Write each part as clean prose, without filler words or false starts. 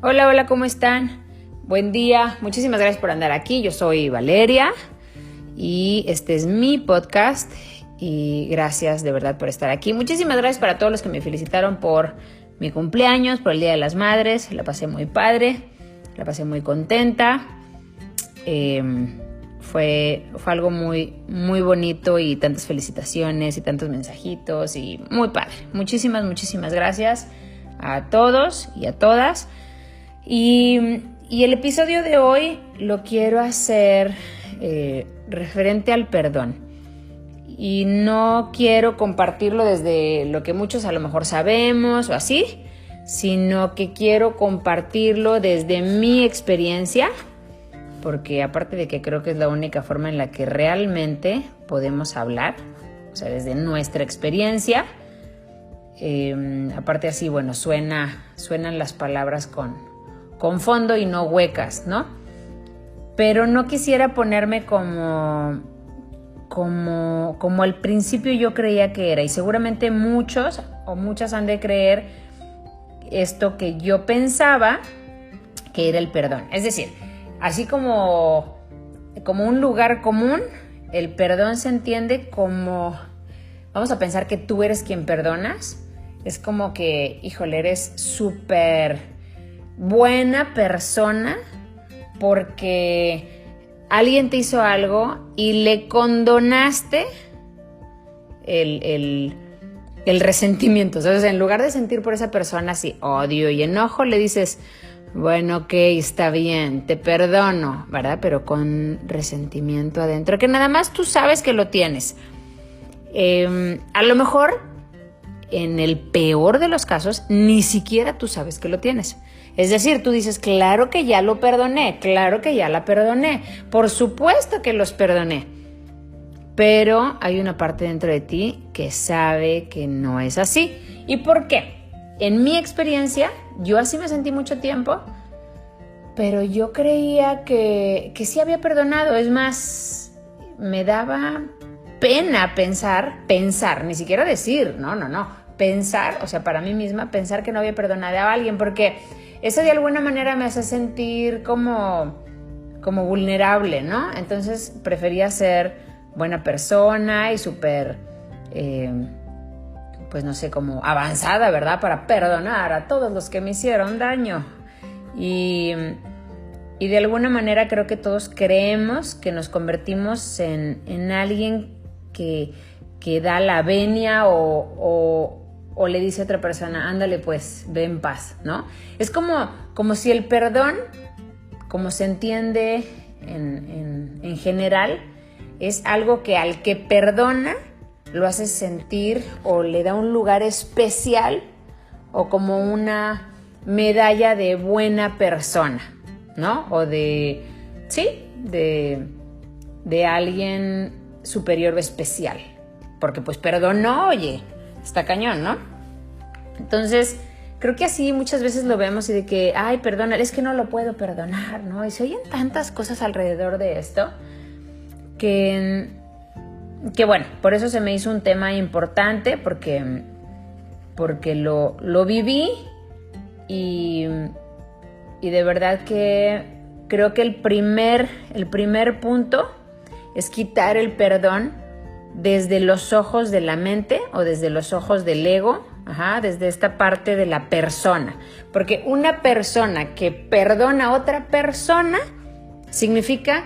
Hola, hola, ¿cómo están? Buen día, muchísimas gracias por andar aquí. Yo soy Valeria y este es mi podcast y gracias de verdad por estar aquí. Muchísimas gracias para todos los que me felicitaron por mi cumpleaños, por el Día de las Madres. La pasé muy padre, la pasé muy contenta. Fue algo muy, muy bonito y tantas felicitaciones y tantos mensajitos y muy padre. Muchísimas gracias a todos y a todas. Y el episodio de hoy lo quiero hacer referente al perdón. Y no quiero compartirlo desde lo que muchos a lo mejor sabemos o así, sino que quiero compartirlo desde mi experiencia, porque aparte de que creo que es la única forma en la que realmente podemos hablar, o sea, desde nuestra experiencia, aparte así, bueno, suenan las palabras con fondo y no huecas, ¿no? Pero no quisiera ponerme como al principio yo creía que era, y seguramente muchos o muchas han de creer esto que yo pensaba que era el perdón. Es decir, así como un lugar común, el perdón se entiende como, vamos a pensar que tú eres quien perdonas, es como que, híjole, eres súper buena persona porque alguien te hizo algo y le condonaste el resentimiento. O sea, en lugar de sentir por esa persona así odio y enojo, le dices, bueno, ok, está bien, te perdono, ¿verdad? Pero con resentimiento adentro, que nada más tú sabes que lo tienes. A lo mejor, en el peor de los casos, ni siquiera tú sabes que lo tienes. Es decir, tú dices, claro que ya lo perdoné, claro que ya la perdoné, por supuesto que los perdoné. Pero hay una parte dentro de ti que sabe que no es así. ¿Y por qué? En mi experiencia, yo así me sentí mucho tiempo, pero yo creía que sí había perdonado. Es más, me daba pena pensar, ni siquiera decir, no, pensar, o sea, para mí misma, pensar que no había perdonado a alguien, porque eso de alguna manera me hace sentir como vulnerable, ¿no? Entonces prefería ser buena persona y súper, pues no sé, como avanzada, ¿verdad? Para perdonar a todos los que me hicieron daño. Y de alguna manera creo que todos creemos que nos convertimos en alguien que da la venia o le dice a otra persona, ándale pues, ve en paz, ¿no? Es como si el perdón, como se entiende en general, es algo que al que perdona lo hace sentir o le da un lugar especial o como una medalla de buena persona, ¿no? O de alguien superior o especial, porque pues perdonó, oye, está cañón, ¿no? Entonces, creo que así muchas veces lo vemos y de que, ay, perdona, es que no lo puedo perdonar, ¿no? Y se oyen tantas cosas alrededor de esto que bueno, por eso se me hizo un tema importante, porque lo viví y de verdad que creo que el primer punto es quitar el perdón desde los ojos de la mente o desde los ojos del ego, desde esta parte de la persona. Porque una persona que perdona a otra persona significa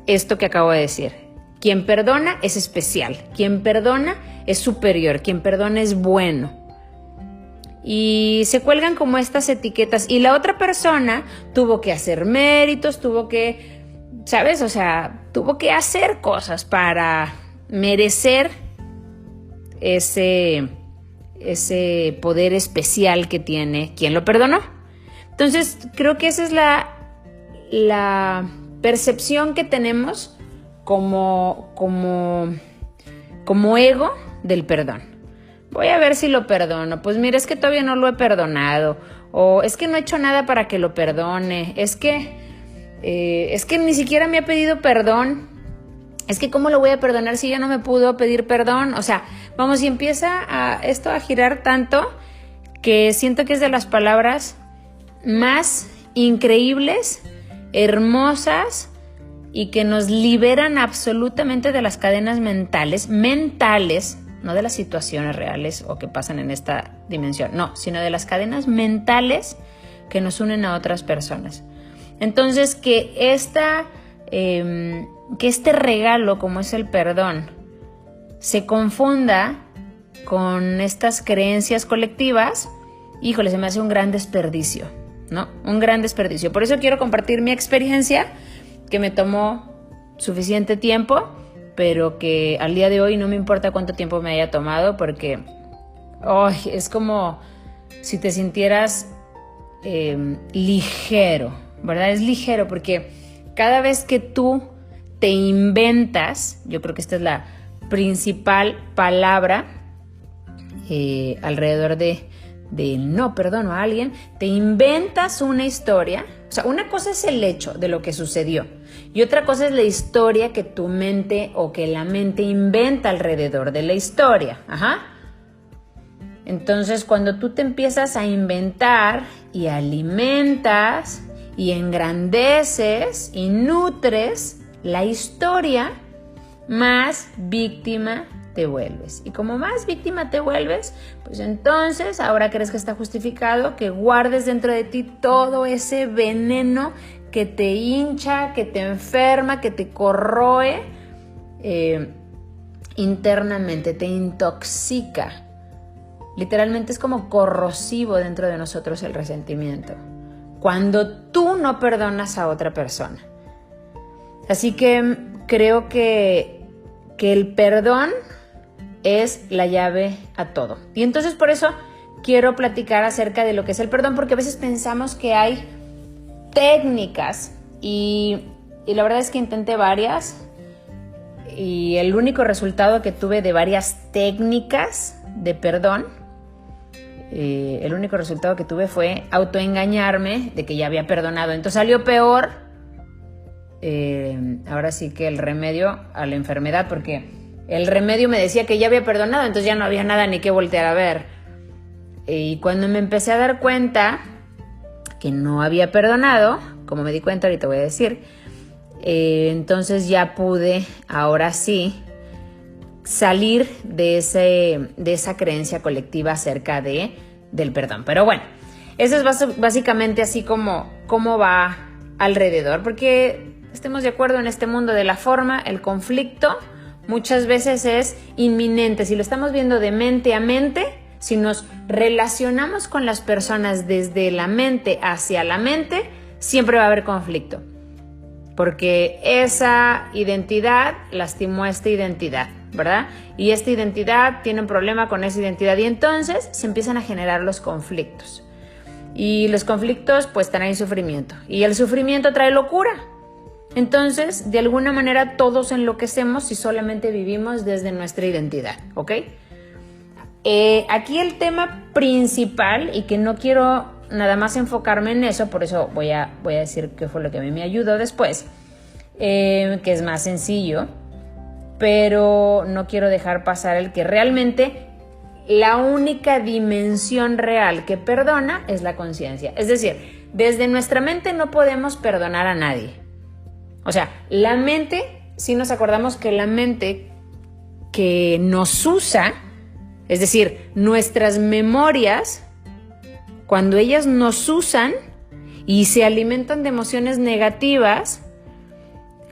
esto que acabo de decir. Quien perdona es especial, quien perdona es superior, quien perdona es bueno. Y se cuelgan como estas etiquetas y la otra persona tuvo que hacer méritos, tuvo que, ¿sabes? O sea, tuvo que hacer cosas para merecer ese poder especial que tiene quien lo perdonó. Entonces, creo que esa es la percepción que tenemos como ego del perdón. Voy a ver si lo perdono. Pues mira, es que todavía no lo he perdonado. O es que no he hecho nada para que lo perdone. Es que ni siquiera me ha pedido perdón. Es que ¿cómo lo voy a perdonar si ya no me pudo pedir perdón? O sea, vamos, y empieza esto a girar tanto que siento que es de las palabras más increíbles, hermosas y que nos liberan absolutamente de las cadenas mentales, no de las situaciones reales o que pasan en esta dimensión, no, sino de las cadenas mentales que nos unen a otras personas. Entonces, que este regalo, como es el perdón, se confunda con estas creencias colectivas, híjole, se me hace un gran desperdicio, ¿no? Un gran desperdicio. Por eso quiero compartir mi experiencia, que me tomó suficiente tiempo, pero que al día de hoy no me importa cuánto tiempo me haya tomado, porque es como si te sintieras ligero, ¿verdad? Es ligero porque cada vez que tú te inventas, yo creo que esta es la principal palabra alrededor de no perdono a alguien, te inventas una historia. O sea, una cosa es el hecho de lo que sucedió y otra cosa es la historia que tu mente o que la mente inventa alrededor de la historia. Entonces, cuando tú te empiezas a inventar y alimentas y engrandeces y nutres la historia, más víctima te vuelves. Y como más víctima te vuelves, pues entonces ahora crees que está justificado que guardes dentro de ti todo ese veneno que te hincha, que te enferma, que te corroe internamente, te intoxica. Literalmente es como corrosivo dentro de nosotros el resentimiento, cuando tú no perdonas a otra persona. Así que creo que el perdón es la llave a todo. Y entonces por eso quiero platicar acerca de lo que es el perdón, porque a veces pensamos que hay técnicas y la verdad es que intenté varias y el único resultado que tuve de varias técnicas de perdón, el único resultado que tuve fue autoengañarme de que ya había perdonado. Entonces salió peor, ahora sí que el remedio a la enfermedad, porque el remedio me decía que ya había perdonado, entonces ya no había nada ni que voltear a ver. Y cuando me empecé a dar cuenta que no había perdonado, como me di cuenta, ahorita voy a decir, entonces ya pude, ahora sí, salir de esa creencia colectiva acerca del perdón. Pero bueno, eso es básicamente así como va alrededor, porque estemos de acuerdo en este mundo de la forma, el conflicto muchas veces es inminente. Si lo estamos viendo de mente a mente, si nos relacionamos con las personas desde la mente hacia la mente, siempre va a haber conflicto, porque esa identidad lastimó a esta identidad, ¿verdad? Y esta identidad tiene un problema con esa identidad y entonces se empiezan a generar los conflictos. Y los conflictos pues traen sufrimiento y el sufrimiento trae locura. Entonces, de alguna manera todos enloquecemos si solamente vivimos desde nuestra identidad, ¿ok? Aquí el tema principal, y que no quiero nada más enfocarme en eso, por eso voy a decir qué fue lo que a mí me ayudó después, que es más sencillo, pero no quiero dejar pasar el que realmente la única dimensión real que perdona es la conciencia. Es decir, desde nuestra mente no podemos perdonar a nadie. O sea, la mente, si nos acordamos que la mente que nos usa, es decir, nuestras memorias, cuando ellas nos usan y se alimentan de emociones negativas,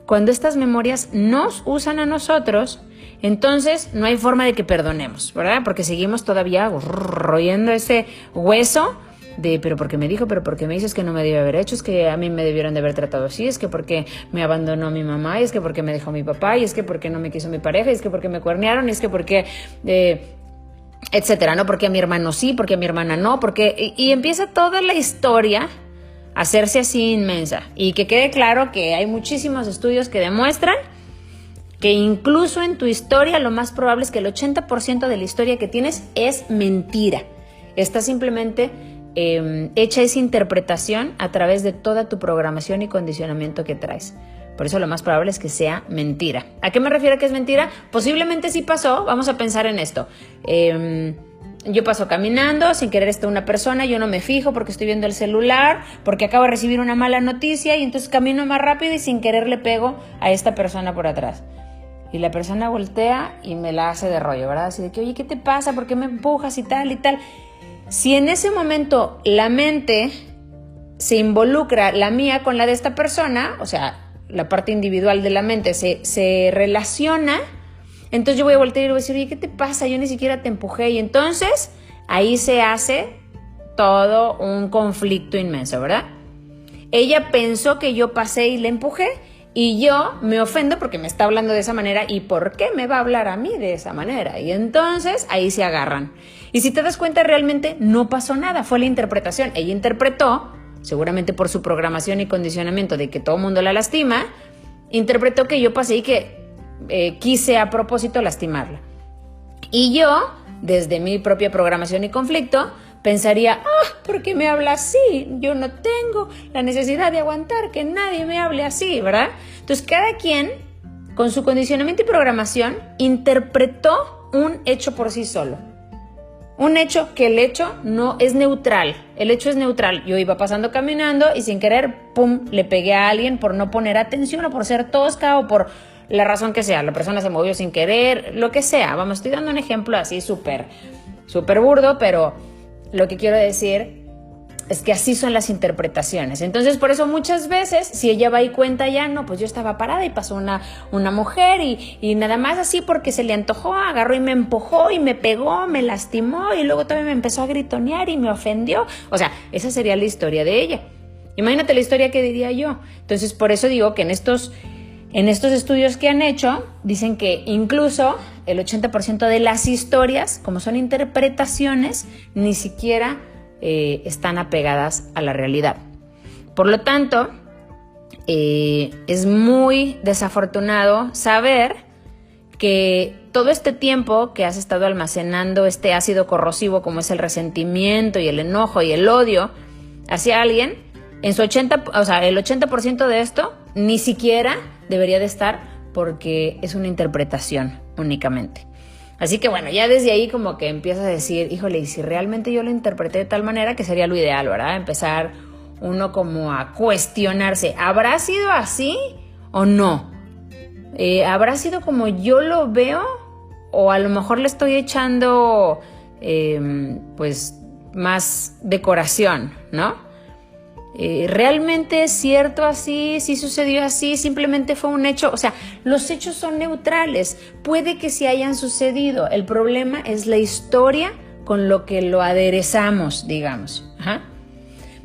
cuando estas memorias nos usan a nosotros, entonces no hay forma de que perdonemos, ¿verdad? Porque seguimos todavía royendo ese hueso de pero porque me dijo, pero porque me dices que no me debe haber hecho, es que a mí me debieron de haber tratado así, es que porque me abandonó mi mamá, y es que porque me dejó mi papá, y es que porque no me quiso mi pareja, y es que porque me cuernearon, y es que porque etcétera, ¿no? Porque a mi hermano sí, porque a mi hermana no, porque y empieza toda la historia a hacerse así inmensa. Y que quede claro que hay muchísimos estudios que demuestran que incluso en tu historia lo más probable es que el 80% de la historia que tienes es mentira. Está simplemente hecha esa interpretación a través de toda tu programación y condicionamiento que traes. Por eso lo más probable es que sea mentira. ¿A qué me refiero que es mentira? Posiblemente sí pasó, vamos a pensar en esto. yo paso caminando, sin querer está una persona, yo no me fijo porque estoy viendo el celular, porque acabo de recibir una mala noticia y entonces camino más rápido y sin querer le pego a esta persona por atrás. Y la persona voltea y me la hace de rollo, ¿verdad? Así de que, oye, ¿qué te pasa? ¿Por qué me empujas y tal y tal? Si en ese momento la mente se involucra, la mía con la de esta persona, o sea, la parte individual de la mente se relaciona, entonces yo voy a voltear y le voy a decir, oye, ¿qué te pasa? Yo ni siquiera te empujé. Y entonces ahí se hace todo un conflicto inmenso, ¿verdad? Ella pensó que yo pasé y le empujé y yo me ofendo porque me está hablando de esa manera. ¿Y por qué me va a hablar a mí de esa manera? Y entonces ahí se agarran. Y si te das cuenta, realmente no pasó nada, fue la interpretación. Ella interpretó, seguramente por su programación y condicionamiento de que todo el mundo la lastima, interpretó que yo pasé y que quise a propósito lastimarla. Y yo, desde mi propia programación y conflicto, pensaría, ¿por qué me habla así? Yo no tengo la necesidad de aguantar que nadie me hable así, ¿verdad? Entonces, cada quien, con su condicionamiento y programación, interpretó un hecho por sí solo. Un hecho que el hecho no es neutral. El hecho es neutral. Yo iba pasando caminando y sin querer, pum, le pegué a alguien por no poner atención o por ser tosca o por la razón que sea. La persona se movió sin querer, lo que sea. Vamos, estoy dando un ejemplo así súper burdo, pero lo que quiero decir es que así son las interpretaciones. Entonces, por eso muchas veces, si ella va y cuenta ya, no, pues yo estaba parada y pasó una mujer y nada más así porque se le antojó, agarró y me empujó y me pegó, me lastimó y luego también me empezó a gritonear y me ofendió. O sea, esa sería la historia de ella. Imagínate la historia que diría yo. Entonces, por eso digo que en estos estudios que han hecho, dicen que incluso el 80% de las historias, como son interpretaciones, ni siquiera están apegadas a la realidad. Por lo tanto, es muy desafortunado saber que todo este tiempo que has estado almacenando este ácido corrosivo como es el resentimiento y el enojo y el odio hacia alguien, en su el 80% de esto ni siquiera debería de estar porque es una interpretación únicamente. Así que bueno, ya desde ahí como que empiezas a decir, híjole, y si realmente yo lo interpreté de tal manera, que sería lo ideal, ¿verdad? Empezar uno como a cuestionarse, ¿habrá sido así o no? ¿Habrá sido como yo lo veo? O a lo mejor le estoy echando pues más decoración, ¿no? ¿Realmente es cierto así? ¿Sí sucedió así? ¿Simplemente fue un hecho? O sea, los hechos son neutrales. Puede que sí hayan sucedido. El problema es la historia con lo que lo aderezamos, digamos. Ajá.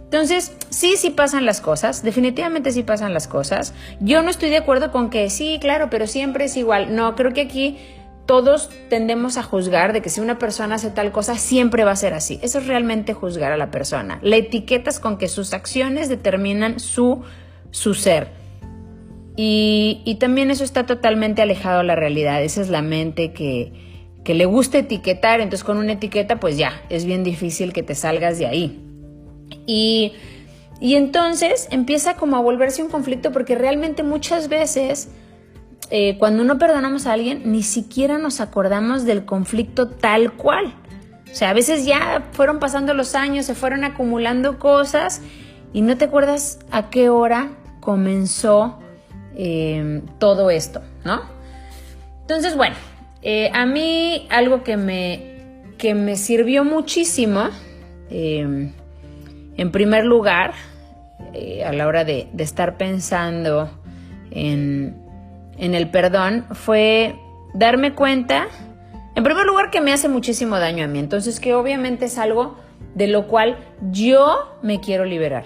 Entonces, sí pasan las cosas. Definitivamente sí pasan las cosas. Yo no estoy de acuerdo con que sí, claro, pero siempre es igual. No, creo que aquí todos tendemos a juzgar de que si una persona hace tal cosa, siempre va a ser así. Eso es realmente juzgar a la persona. La etiquetas con que sus acciones determinan su ser. Y también eso está totalmente alejado de la realidad. Esa es la mente que le gusta etiquetar. Entonces con una etiqueta, pues ya, es bien difícil que te salgas de ahí. Y entonces empieza como a volverse un conflicto porque realmente muchas veces cuando no perdonamos a alguien, ni siquiera nos acordamos del conflicto tal cual. O sea, a veces ya fueron pasando los años, se fueron acumulando cosas y no te acuerdas a qué hora comenzó todo esto, ¿no? Entonces, bueno, a mí algo que me sirvió muchísimo, en primer lugar, a la hora de estar pensando en el perdón, fue darme cuenta, en primer lugar, que me hace muchísimo daño a mí. Entonces, que obviamente es algo de lo cual yo me quiero liberar.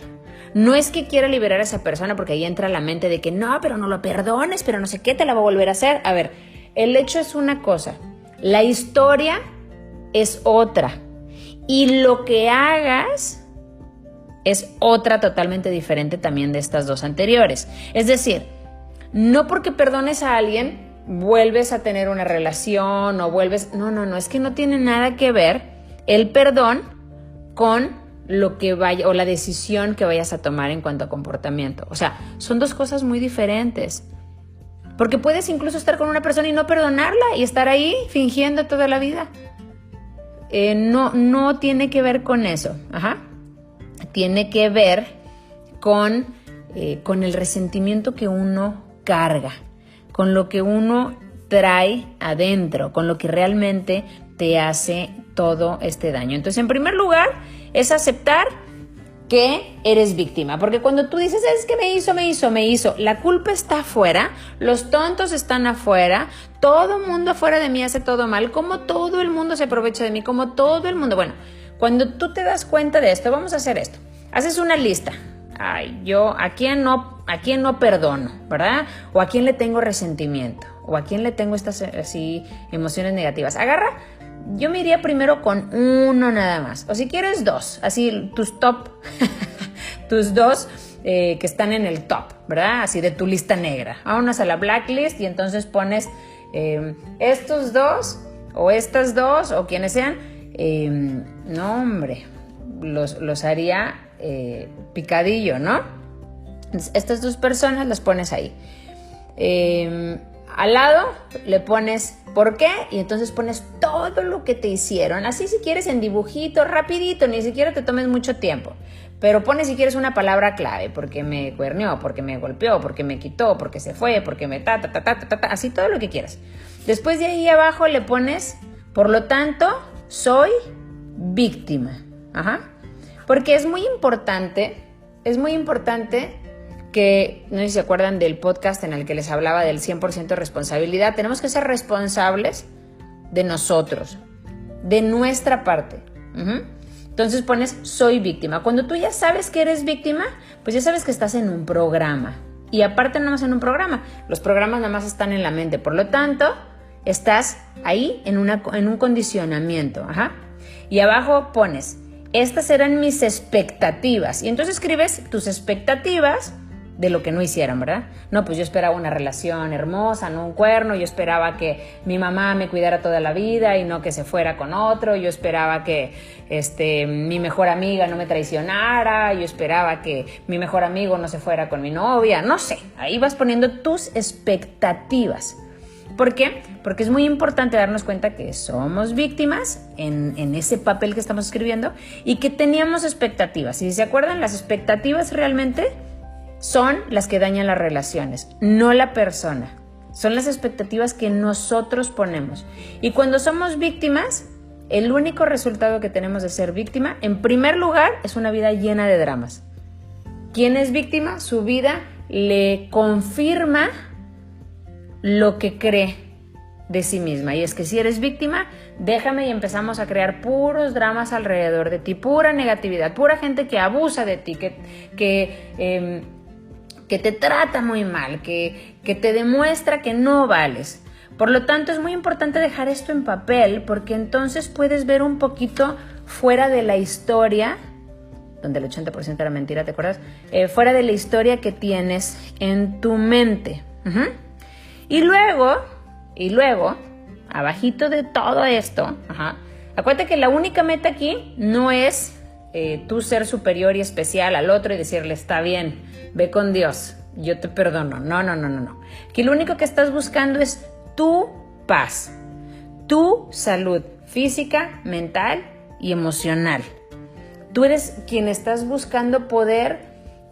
No es que quiera liberar a esa persona porque ahí entra la mente de que no, pero no lo perdones, pero no sé qué, te la va a volver a hacer. A ver, el hecho es una cosa, la historia es otra y lo que hagas es otra totalmente diferente también de estas dos anteriores. Es decir, no porque perdones a alguien vuelves a tener una relación o vuelves... No, es que no tiene nada que ver el perdón con lo que vaya o la decisión que vayas a tomar en cuanto a comportamiento. O sea, son dos cosas muy diferentes. Porque puedes incluso estar con una persona y no perdonarla y estar ahí fingiendo toda la vida. no tiene que ver con eso. Tiene que ver con el resentimiento que uno carga, con lo que uno trae adentro, con lo que realmente te hace todo este daño. Entonces, en primer lugar, es aceptar que eres víctima, porque cuando tú dices, es que me hizo, la culpa está afuera, los tontos están afuera, todo el mundo afuera de mí hace todo mal, como todo el mundo se aprovecha de mí, como todo el mundo, bueno, cuando tú te das cuenta de esto, vamos a hacer esto, haces una lista, yo a quién no perdono, ¿verdad? O a quién le tengo resentimiento, o a quién le tengo estas así emociones negativas, agarra. Yo me iría primero con uno nada más. O si quieres dos, así tus top, tus dos que están en el top, ¿verdad? Así de tu lista negra. Vámonos a la blacklist y entonces pones estos dos o estas dos o quienes sean. No, hombre, los haría picadillo, ¿no? Entonces, estas dos personas las pones ahí. Al lado le pones ¿por qué? Y entonces pones todo lo que te hicieron. Así si quieres en dibujito, rapidito, ni siquiera te tomes mucho tiempo. Pero pones si quieres una palabra clave, porque me cuerneó, porque me golpeó, porque me quitó, porque se fue, porque me así todo lo que quieras. Después de ahí abajo le pones, por lo tanto, soy víctima. Porque es muy importante que, no sé si se acuerdan del podcast en el que les hablaba del 100% responsabilidad, tenemos que ser responsables de nosotros, de nuestra parte. Entonces pones, soy víctima. Cuando tú ya sabes que eres víctima, pues ya sabes que estás en un programa. Y aparte no más en un programa, los programas nada más están en la mente. Por lo tanto, estás ahí en un condicionamiento. Y abajo pones, estas serán mis expectativas. Y entonces escribes tus expectativas de lo que no hicieron, ¿verdad? No, pues yo esperaba una relación hermosa, no un cuerno, yo esperaba que mi mamá me cuidara toda la vida y no que se fuera con otro, yo esperaba que mi mejor amiga no me traicionara, yo esperaba que mi mejor amigo no se fuera con mi novia, no sé, ahí vas poniendo tus expectativas. ¿Por qué? Porque es muy importante darnos cuenta que somos víctimas en ese papel que estamos escribiendo y que teníamos expectativas. Y si se acuerdan, las expectativas realmente son las que dañan las relaciones, no la persona. Son las expectativas que nosotros ponemos. Y cuando somos víctimas, el único resultado que tenemos de ser víctima, en primer lugar, es una vida llena de dramas. ¿Quién es víctima? Su vida le confirma lo que cree de sí misma. Y es que si eres víctima, déjame y empezamos a crear puros dramas alrededor de ti, pura negatividad, pura gente que abusa de ti, que te trata muy mal, que te demuestra que no vales. Por lo tanto, es muy importante dejar esto en papel, porque entonces puedes ver un poquito fuera de la historia, donde el 80% era mentira, ¿te acuerdas? Fuera de la historia que tienes en tu mente. Y luego, abajito de todo esto, acuérdate que la única meta aquí no es tú ser superior y especial al otro y decirle, está bien, ve con Dios, yo te perdono. No. Que lo único que estás buscando es tu paz, tu salud física, mental y emocional. Tú eres quien estás buscando poder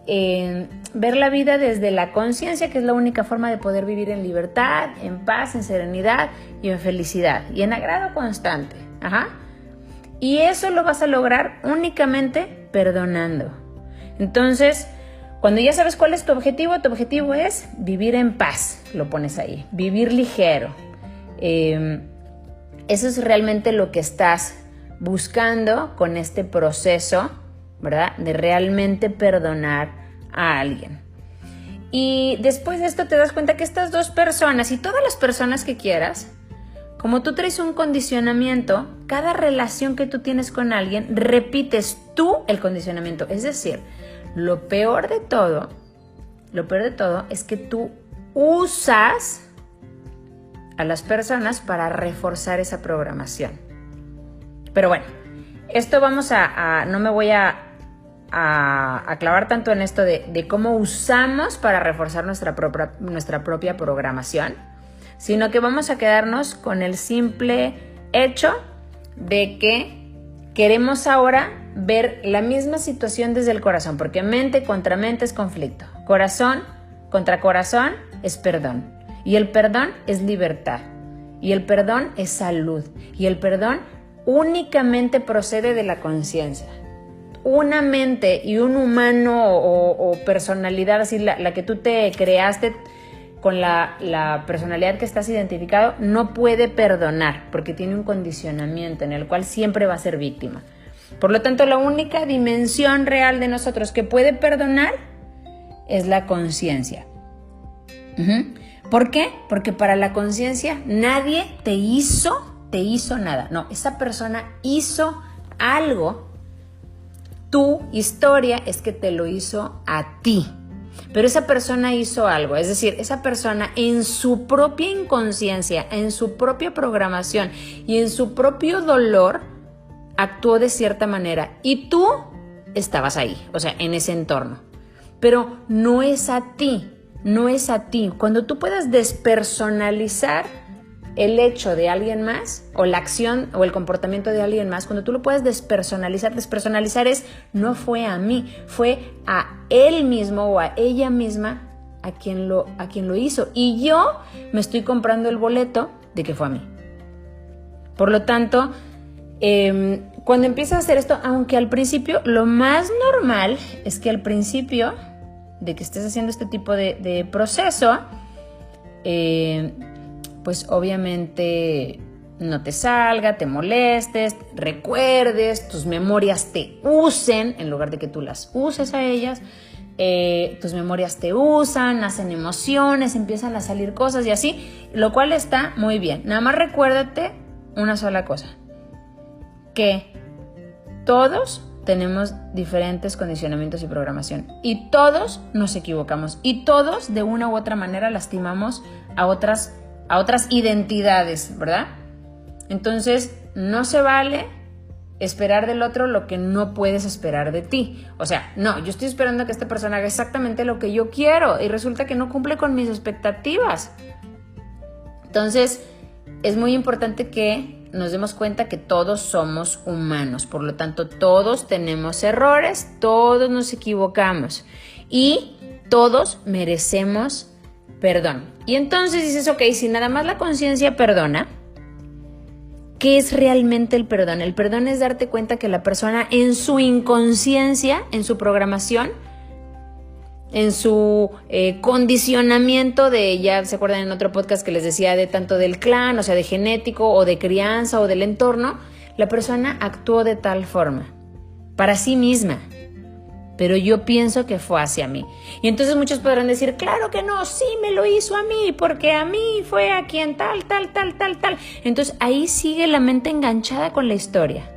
ver la vida desde la conciencia, que es la única forma de poder vivir en libertad, en paz, en serenidad y en felicidad y en agrado constante. Y eso lo vas a lograr únicamente perdonando. Entonces, cuando ya sabes cuál es tu objetivo es vivir en paz, lo pones ahí, vivir ligero. Eso es realmente lo que estás buscando con este proceso, ¿verdad? De realmente perdonar a alguien. Y después de esto te das cuenta que estas dos personas y todas las personas que quieras, como tú traes un condicionamiento, cada relación que tú tienes con alguien, repites tú el condicionamiento. Es decir, lo peor de todo es que tú usas a las personas para reforzar esa programación. Pero bueno, esto no me voy a clavar tanto en esto de cómo usamos para reforzar nuestra propia programación, sino que vamos a quedarnos con el simple hecho de que queremos ahora ver la misma situación desde el corazón, porque mente contra mente es conflicto, corazón contra corazón es perdón, y el perdón es libertad, y el perdón es salud, y el perdón únicamente procede de la conciencia. Una mente y un humano o personalidad, así la que tú te creaste con la personalidad que estás identificado, no puede perdonar porque tiene un condicionamiento en el cual siempre va a ser víctima. Por lo tanto, la única dimensión real de nosotros que puede perdonar es la conciencia. ¿Por qué? Porque para la conciencia nadie te hizo nada. No, esa persona hizo algo. Tu historia es que te lo hizo a ti. Pero esa persona hizo algo, es decir, esa persona en su propia inconsciencia, en su propia programación y en su propio dolor actuó de cierta manera y tú estabas ahí, o sea, en ese entorno. Pero no es a ti. Cuando tú puedas despersonalizar el hecho de alguien más o la acción o el comportamiento de alguien más, cuando tú lo puedes despersonalizar es no fue a mí, fue a él mismo o a ella misma a quien lo hizo y yo me estoy comprando el boleto de que fue a mí. Por lo tanto, cuando empiezas a hacer esto, aunque al principio lo más normal es que al principio de que estés haciendo este tipo de proceso, pues obviamente no te salga, te molestes, recuerdes, tus memorias te usen en lugar de que tú las uses a ellas, tus memorias te usan, nacen emociones, empiezan a salir cosas y así, lo cual está muy bien. Nada más recuérdate una sola cosa, que todos tenemos diferentes condicionamientos y programación y todos nos equivocamos y todos de una u otra manera lastimamos a otras identidades, ¿verdad? Entonces, no se vale esperar del otro lo que no puedes esperar de ti. O sea, no, yo estoy esperando que esta persona haga exactamente lo que yo quiero y resulta que no cumple con mis expectativas. Entonces, es muy importante que nos demos cuenta que todos somos humanos, por lo tanto, todos tenemos errores, todos nos equivocamos y todos merecemos perdón. Y entonces dices, ok, si nada más la conciencia perdona, ¿qué es realmente el perdón? El perdón es darte cuenta que la persona en su inconsciencia, en su programación, en su condicionamiento de, ya se acuerdan en otro podcast que les decía de tanto del clan, o sea, de genético o de crianza o del entorno, la persona actuó de tal forma, para sí misma. Pero yo pienso que fue hacia mí. Y entonces muchos podrán decir, claro que no, sí me lo hizo a mí, porque a mí fue a quien tal. Entonces ahí sigue la mente enganchada con la historia.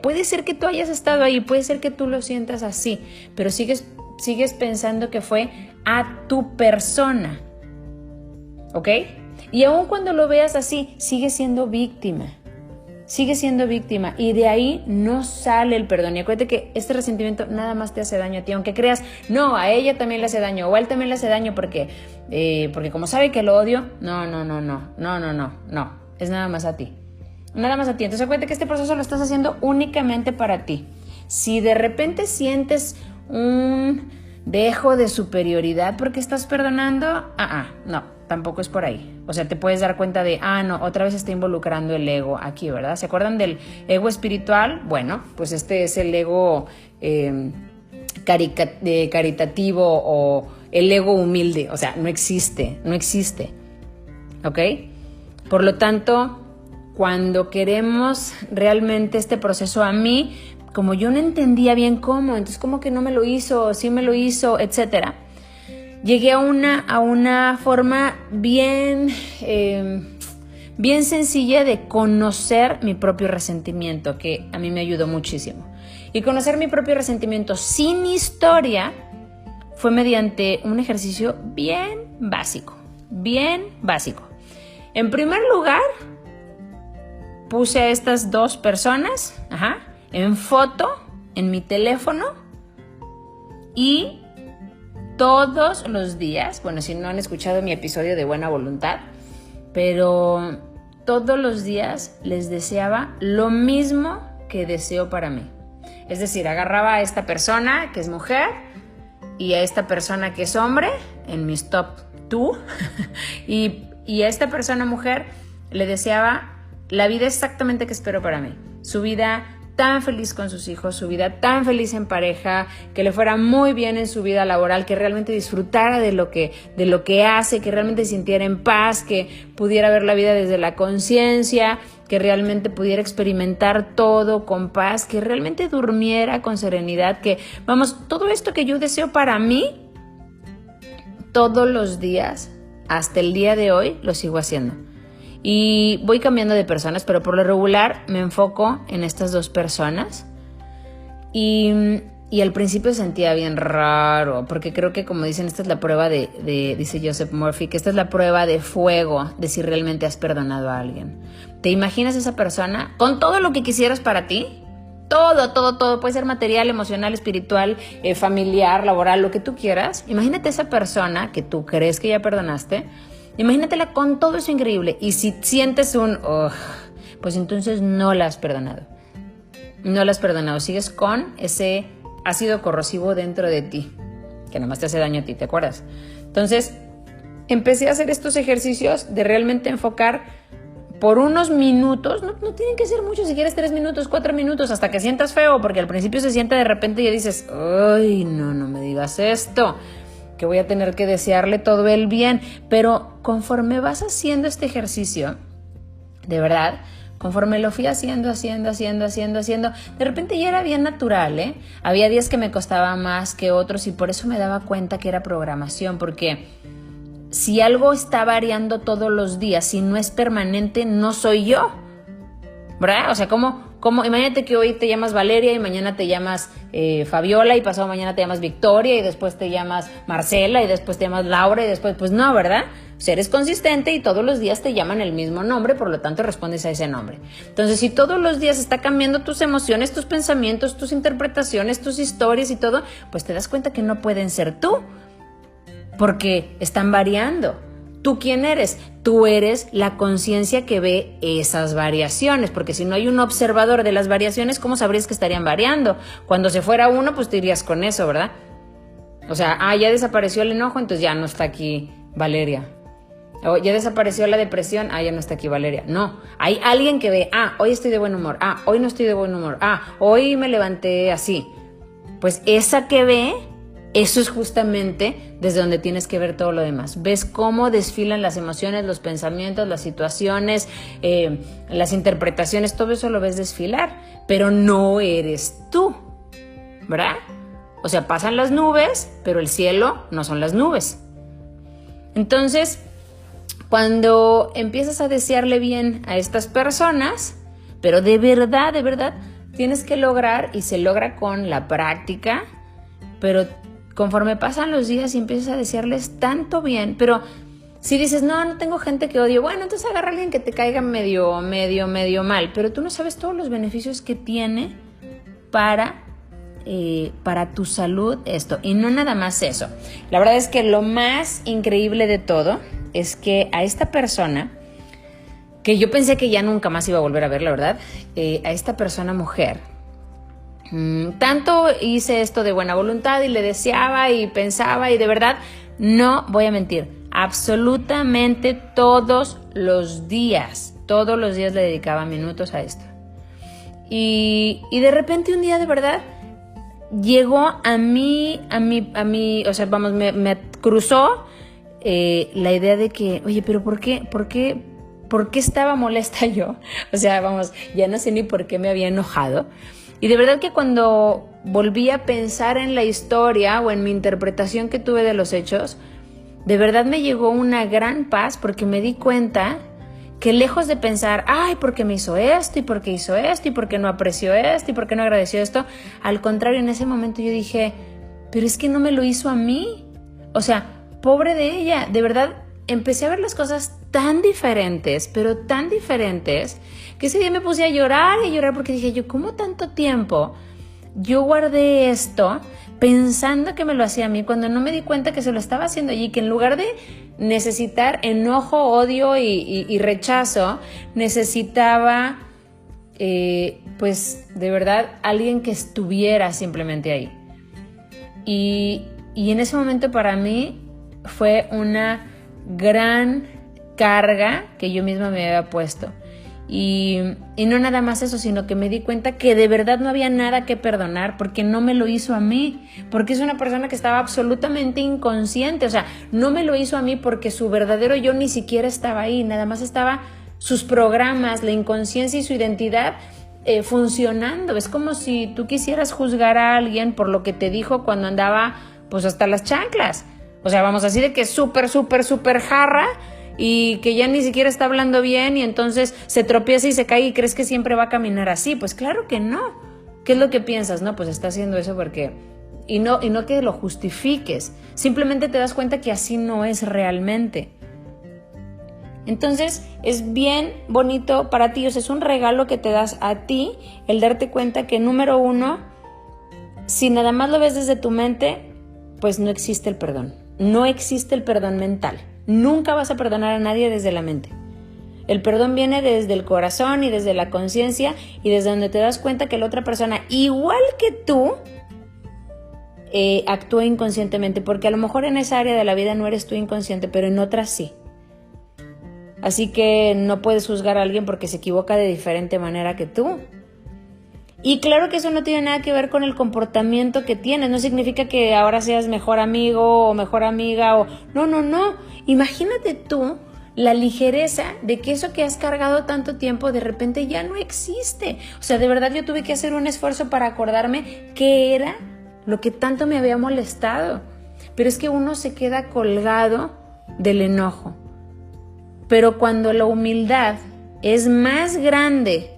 Puede ser que tú hayas estado ahí, puede ser que tú lo sientas así, pero sigues pensando que fue a tu persona. ¿Ok? Y aun cuando lo veas así, sigue siendo víctima y de ahí no sale el perdón. Y acuérdate que este resentimiento nada más te hace daño a ti, aunque creas, no, a ella también le hace daño o a él también le hace daño porque como sabe que lo odio, no, es nada más a ti. Entonces acuérdate que este proceso lo estás haciendo únicamente para ti. Si de repente sientes un dejo de superioridad porque estás perdonando, no, tampoco es por ahí. O sea, te puedes dar cuenta de, no, otra vez está involucrando el ego aquí, ¿verdad? ¿Se acuerdan del ego espiritual? Bueno, pues este es el ego caritativo o el ego humilde. O sea, no existe. ¿Ok? Por lo tanto, cuando queremos realmente este proceso, a mí, como yo no entendía bien cómo, entonces como que no me lo hizo, sí me lo hizo, etcétera, llegué a una forma bien sencilla de conocer mi propio resentimiento, que a mí me ayudó muchísimo. Y conocer mi propio resentimiento sin historia fue mediante un ejercicio bien básico. En primer lugar, puse a estas dos personas en foto en mi teléfono y todos los días, bueno, si no han escuchado mi episodio de Buena Voluntad, pero todos los días les deseaba lo mismo que deseo para mí. Es decir, agarraba a esta persona que es mujer y a esta persona que es hombre, en mis top 2, y a esta persona mujer le deseaba la vida exactamente que espero para mí. Su vida tan feliz con sus hijos, su vida tan feliz en pareja, que le fuera muy bien en su vida laboral, que realmente disfrutara de lo que hace, que realmente sintiera en paz, que pudiera ver la vida desde la conciencia, que realmente pudiera experimentar todo con paz, que realmente durmiera con serenidad, que, vamos, todo esto que yo deseo para mí, todos los días, hasta el día de hoy, lo sigo haciendo. Y voy cambiando de personas, pero por lo regular me enfoco en estas dos personas. Y al principio sentía bien raro, porque creo que, como dicen, esta es la prueba dice Joseph Murphy, que esta es la prueba de fuego de si realmente has perdonado a alguien. ¿Te imaginas esa persona con todo lo que quisieras para ti? Todo, puede ser material, emocional, espiritual, familiar, laboral, lo que tú quieras. Imagínate esa persona que tú crees que ya perdonaste. Imagínatela con todo eso increíble. Y si sientes pues entonces no la has perdonado. No la has perdonado. Sigues con ese ácido corrosivo dentro de ti, que nada más te hace daño a ti, ¿te acuerdas? Entonces, empecé a hacer estos ejercicios de realmente enfocar por unos minutos. No tienen que ser muchos, si quieres 3 minutos, 4 minutos, hasta que sientas feo, porque al principio se siente de repente y ya dices, ay, no me digas esto, que voy a tener que desearle todo el bien. Pero conforme vas haciendo este ejercicio, de verdad, conforme lo fui haciendo, de repente ya era bien natural, ¿eh? Había días que me costaba más que otros y por eso me daba cuenta que era programación, porque si algo está variando todos los días, si no es permanente, no soy yo, ¿verdad? O sea, ¿cómo? Imagínate que hoy te llamas Valeria y mañana te llamas Fabiola y pasado mañana te llamas Victoria y después te llamas Marcela y después te llamas Laura y después, pues no, ¿verdad? O sea, eres consistente y todos los días te llaman el mismo nombre, por lo tanto respondes a ese nombre. Entonces, si todos los días está cambiando tus emociones, tus pensamientos, tus interpretaciones, tus historias y todo, pues te das cuenta que no pueden ser tú, porque están variando. ¿Tú quién eres? Tú eres la conciencia que ve esas variaciones, porque si no hay un observador de las variaciones, ¿cómo sabrías que estarían variando? Cuando se fuera uno, pues te irías con eso, ¿verdad? O sea, ya desapareció el enojo, entonces ya no está aquí Valeria. O ya desapareció la depresión, ya no está aquí Valeria. No, hay alguien que ve, hoy estoy de buen humor, hoy no estoy de buen humor, hoy me levanté así. Pues esa que ve, eso es justamente desde donde tienes que ver todo lo demás. Ves cómo desfilan las emociones, los pensamientos, las situaciones, las interpretaciones, todo eso lo ves desfilar, pero no eres tú, ¿verdad? O sea, pasan las nubes, pero el cielo no son las nubes. Entonces, cuando empiezas a desearle bien a estas personas, pero de verdad, tienes que lograr, y se logra con la práctica, pero conforme pasan los días y empiezas a desearles tanto bien, pero si dices, no tengo gente que odio, bueno, entonces agarra a alguien que te caiga medio mal, pero tú no sabes todos los beneficios que tiene para tu salud esto. Y no nada más eso. La verdad es que lo más increíble de todo es que a esta persona, que yo pensé que ya nunca más iba a volver a ver, la verdad, a esta persona mujer, tanto hice esto de buena voluntad y le deseaba y pensaba, y de verdad, no voy a mentir, absolutamente todos los días le dedicaba minutos a esto. Y de repente un día, de verdad, llegó a mí, o sea, vamos, me cruzó la idea de que, oye, pero ¿por qué estaba molesta yo? O sea, vamos, ya no sé ni por qué me había enojado. Y de verdad que cuando volví a pensar en la historia o en mi interpretación que tuve de los hechos, de verdad me llegó una gran paz, porque me di cuenta que lejos de pensar, ¿por qué me hizo esto? ¿Y por qué hizo esto? ¿Y por qué no apreció esto? ¿Y por qué no agradeció esto? Al contrario, en ese momento yo dije, pero es que no me lo hizo a mí. O sea, pobre de ella. De verdad, empecé a ver las cosas tan diferentes, pero tan diferentes, que ese día me puse a llorar porque dije yo, ¿cómo tanto tiempo yo guardé esto pensando que me lo hacía a mí, cuando no me di cuenta que se lo estaba haciendo allí, que en lugar de necesitar enojo, odio y rechazo, necesitaba, pues de verdad, alguien que estuviera simplemente ahí. Y en ese momento para mí fue una gran carga que yo misma me había puesto. Y no nada más eso, sino que me di cuenta que de verdad no había nada que perdonar porque no me lo hizo a mí, porque es una persona que estaba absolutamente inconsciente. O sea, no me lo hizo a mí porque su verdadero yo ni siquiera estaba ahí, nada más estaba sus programas, la inconsciencia y su identidad funcionando. Es como si tú quisieras juzgar a alguien por lo que te dijo cuando andaba pues hasta las chanclas. O sea, vamos, así de que súper jarra y que ya ni siquiera está hablando bien y entonces se tropieza y se cae y crees que siempre va a caminar así. Pues claro que no. ¿Qué es lo que piensas? No, pues está haciendo eso porque... Y no que lo justifiques. Simplemente te das cuenta que así no es realmente. Entonces es bien bonito para ti, o sea, es un regalo que te das a ti el darte cuenta que, número uno, si nada más lo ves desde tu mente, pues no existe el perdón. No existe el perdón mental. Nunca vas a perdonar a nadie desde la mente. El perdón viene desde el corazón y desde la conciencia y desde donde te das cuenta que la otra persona, igual que tú, actúa inconscientemente, porque a lo mejor en esa área de la vida no eres tú inconsciente, pero en otras sí. Así que no puedes juzgar a alguien porque se equivoca de diferente manera que tú. Y claro que eso no tiene nada que ver con el comportamiento que tienes. No significa que ahora seas mejor amigo o mejor amiga o... No. Imagínate tú la ligereza de que eso que has cargado tanto tiempo de repente ya no existe. O sea, de verdad yo tuve que hacer un esfuerzo para acordarme qué era lo que tanto me había molestado. Pero es que uno se queda colgado del enojo. Pero cuando la humildad es más grande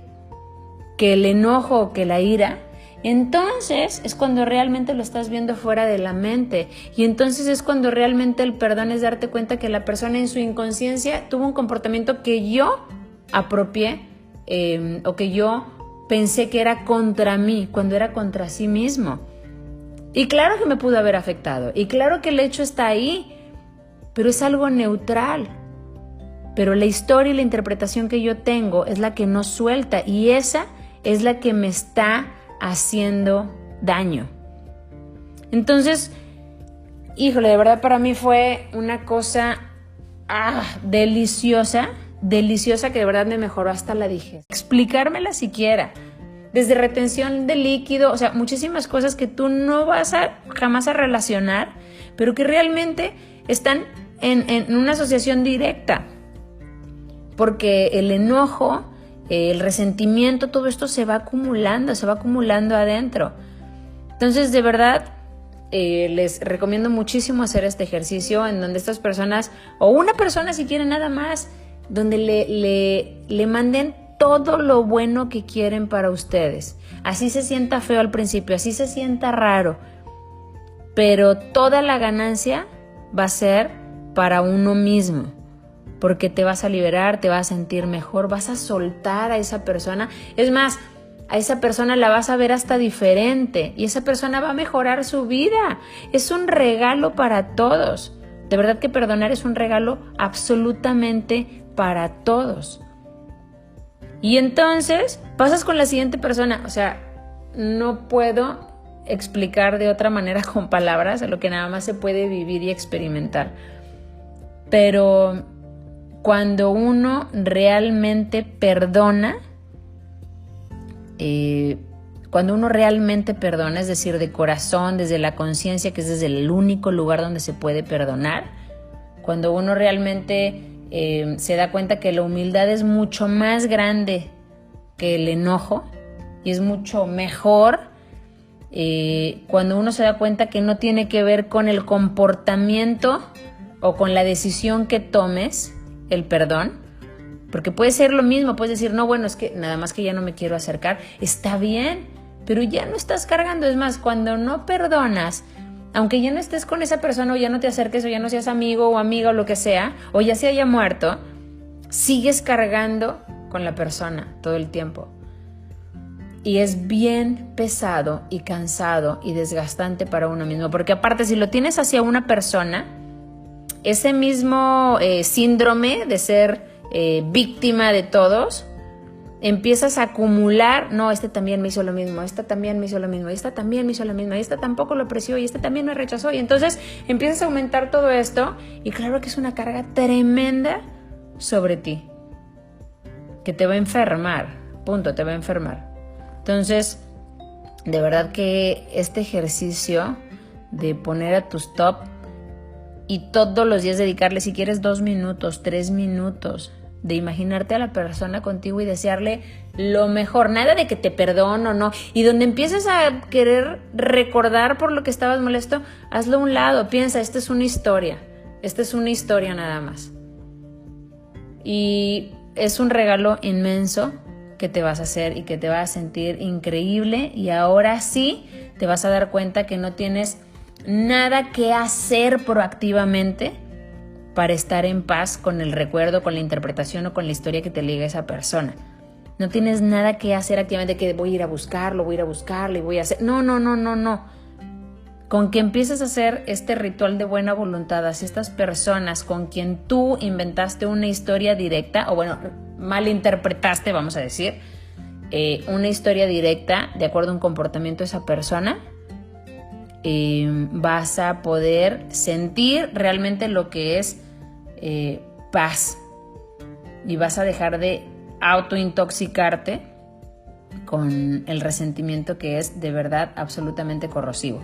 que el enojo o que la ira, entonces es cuando realmente lo estás viendo fuera de la mente. Y entonces es cuando realmente el perdón es darte cuenta que la persona en su inconsciencia tuvo un comportamiento que yo apropié o que yo pensé que era contra mí, cuando era contra sí mismo. Y claro que me pudo haber afectado, y claro que el hecho está ahí, pero es algo neutral. Pero la historia y la interpretación que yo tengo es la que no suelta, y esa es la que me está haciendo daño. Entonces, híjole, de verdad para mí fue una cosa deliciosa que de verdad me mejoró hasta la digestión. Explicármela siquiera, desde retención de líquido, o sea, muchísimas cosas que tú no vas jamás a relacionar, pero que realmente están en una asociación directa. Porque el enojo, el resentimiento, todo esto se va acumulando adentro. Entonces, de verdad, les recomiendo muchísimo hacer este ejercicio en donde estas personas, o una persona si quieren nada más, donde le manden todo lo bueno que quieren para ustedes. Así se sienta feo al principio, así se sienta raro, pero toda la ganancia va a ser para uno mismo. Porque te vas a liberar, te vas a sentir mejor, vas a soltar a esa persona. Es más, a esa persona la vas a ver hasta diferente y esa persona va a mejorar su vida. Es un regalo para todos. De verdad que perdonar es un regalo absolutamente para todos. Y entonces pasas con la siguiente persona. O sea, no puedo explicar de otra manera con palabras lo que nada más se puede vivir y experimentar. Pero cuando uno realmente perdona, es decir, de corazón, desde la conciencia, que es desde el único lugar donde se puede perdonar, cuando uno realmente se da cuenta que la humildad es mucho más grande que el enojo y es mucho mejor, cuando uno se da cuenta que no tiene que ver con el comportamiento o con la decisión que tomes, el perdón, porque puede ser lo mismo, puedes decir, no, bueno, es que nada más que ya no me quiero acercar, está bien, pero ya no estás cargando. Es más, cuando no perdonas, aunque ya no estés con esa persona o ya no te acerques o ya no seas amigo o amiga o lo que sea, o ya se haya muerto, sigues cargando con la persona todo el tiempo. Y es bien pesado y cansado y desgastante para uno mismo, porque aparte si lo tienes hacia una persona, ese mismo síndrome de ser víctima de todos, empiezas a acumular, no, este también me hizo lo mismo, esta también me hizo lo mismo, esta también me hizo lo mismo, y esta tampoco lo apreció, y esta también me rechazó, y entonces empiezas a aumentar todo esto, y claro que es una carga tremenda sobre ti, que te va a enfermar, punto, te va a enfermar. Entonces, de verdad que este ejercicio de poner a tus top y todos los días dedicarle, si quieres, 2 minutos, 3 minutos, de imaginarte a la persona contigo y desearle lo mejor, nada de que te perdono, no, y donde empieces a querer recordar por lo que estabas molesto, hazlo a un lado, piensa, esta es una historia nada más, y es un regalo inmenso que te vas a hacer y que te vas a sentir increíble, y ahora sí te vas a dar cuenta que no tienes nada que hacer proactivamente para estar en paz con el recuerdo, con la interpretación o con la historia que te liga a esa persona. No tienes nada que hacer activamente, que voy a ir a buscarlo y voy a hacer... No. Con que empieces a hacer este ritual de buena voluntad hacia estas personas con quien tú inventaste una historia directa, o bueno, malinterpretaste, vamos a decir, una historia directa de acuerdo a un comportamiento de esa persona, vas a poder sentir realmente lo que es paz, y vas a dejar de autointoxicarte con el resentimiento, que es de verdad absolutamente corrosivo.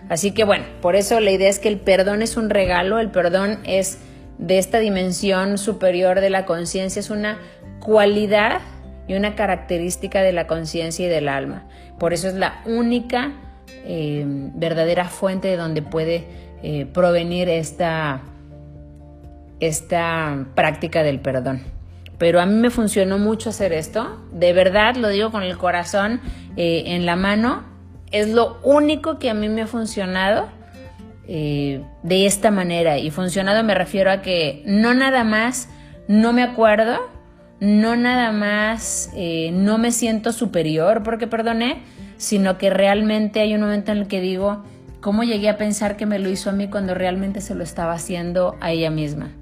Así que bueno, por eso la idea es que el perdón es un regalo, el perdón es de esta dimensión superior de la conciencia, es una cualidad y una característica de la conciencia y del alma. Por eso es la única verdadera fuente de donde puede provenir esta práctica del perdón. Pero a mí me funcionó mucho hacer esto, de verdad lo digo con el corazón en la mano. Es lo único que a mí me ha funcionado de esta manera. Y funcionado me refiero a que no nada más no me acuerdo, no nada más no me siento superior porque perdoné, sino que realmente hay un momento en el que digo, ¿cómo llegué a pensar que me lo hizo a mí cuando realmente se lo estaba haciendo a ella misma?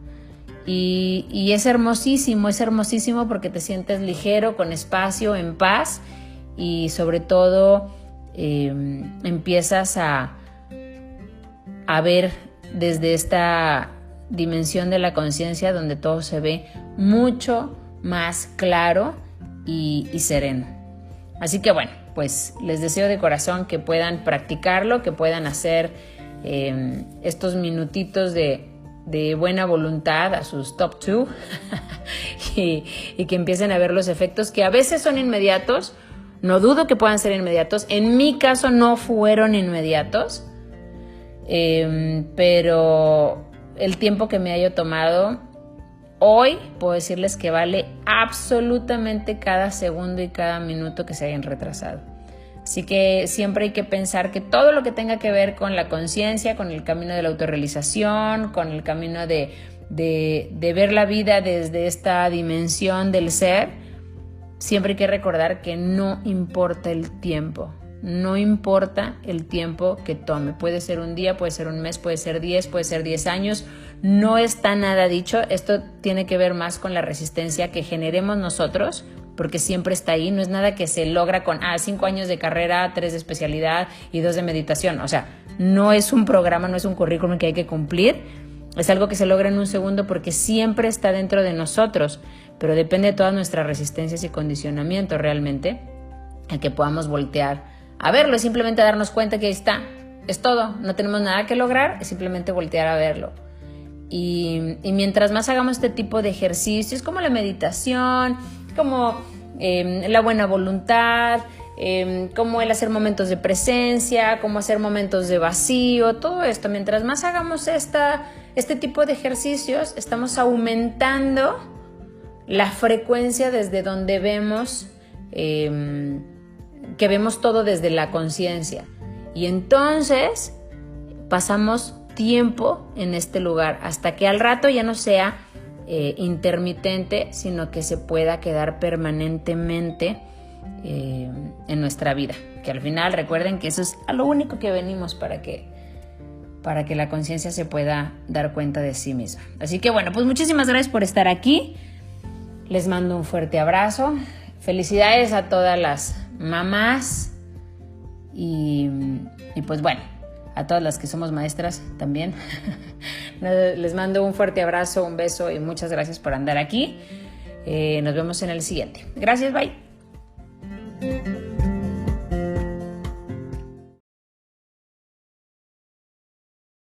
Y es hermosísimo porque te sientes ligero, con espacio, en paz, y sobre todo empiezas a ver desde esta dimensión de la conciencia donde todo se ve mucho más claro y sereno. Así que bueno, pues les deseo de corazón que puedan practicarlo, que puedan hacer estos minutitos de buena voluntad a sus top 2 y que empiecen a ver los efectos que a veces son inmediatos. No dudo que puedan ser inmediatos. En mi caso no fueron inmediatos, pero el tiempo que me haya tomado, hoy puedo decirles que vale absolutamente cada segundo y cada minuto que se hayan retrasado. Así que siempre hay que pensar que todo lo que tenga que ver con la conciencia, con el camino de la autorrealización, con el camino de ver la vida desde esta dimensión del ser, siempre hay que recordar que no importa el tiempo, no importa el tiempo que tome. Puede ser un día, puede ser un mes, puede ser 10, puede ser 10 años. No está nada dicho. Esto tiene que ver más con la resistencia que generemos nosotros, porque siempre está ahí. No es nada que se logra con 5 años de carrera, 3 de especialidad y 2 de meditación. O sea, no es un programa, no es un currículum que hay que cumplir. Es algo que se logra en un segundo porque siempre está dentro de nosotros, pero depende de todas nuestras resistencias y condicionamientos realmente a que podamos voltear a verlo. Es simplemente darnos cuenta que ahí está, es todo, no tenemos nada que lograr, es simplemente voltear a verlo. Y mientras más hagamos este tipo de ejercicios, como la meditación, como la buena voluntad, como el hacer momentos de presencia, como hacer momentos de vacío, todo esto, mientras más hagamos este tipo de ejercicios, estamos aumentando la frecuencia desde donde vemos, que vemos todo desde la conciencia. Y entonces pasamos tiempo en este lugar hasta que al rato ya no sea intermitente, sino que se pueda quedar permanentemente en nuestra vida. Que al final recuerden que eso es a lo único que venimos para que la conciencia se pueda dar cuenta de sí misma. Así que bueno, pues muchísimas gracias por estar aquí. Les mando un fuerte abrazo. Felicidades a todas las mamás y pues bueno, a todas las que somos maestras también. Les mando un fuerte abrazo, un beso y muchas gracias por andar aquí. Nos vemos en el siguiente. Gracias, bye.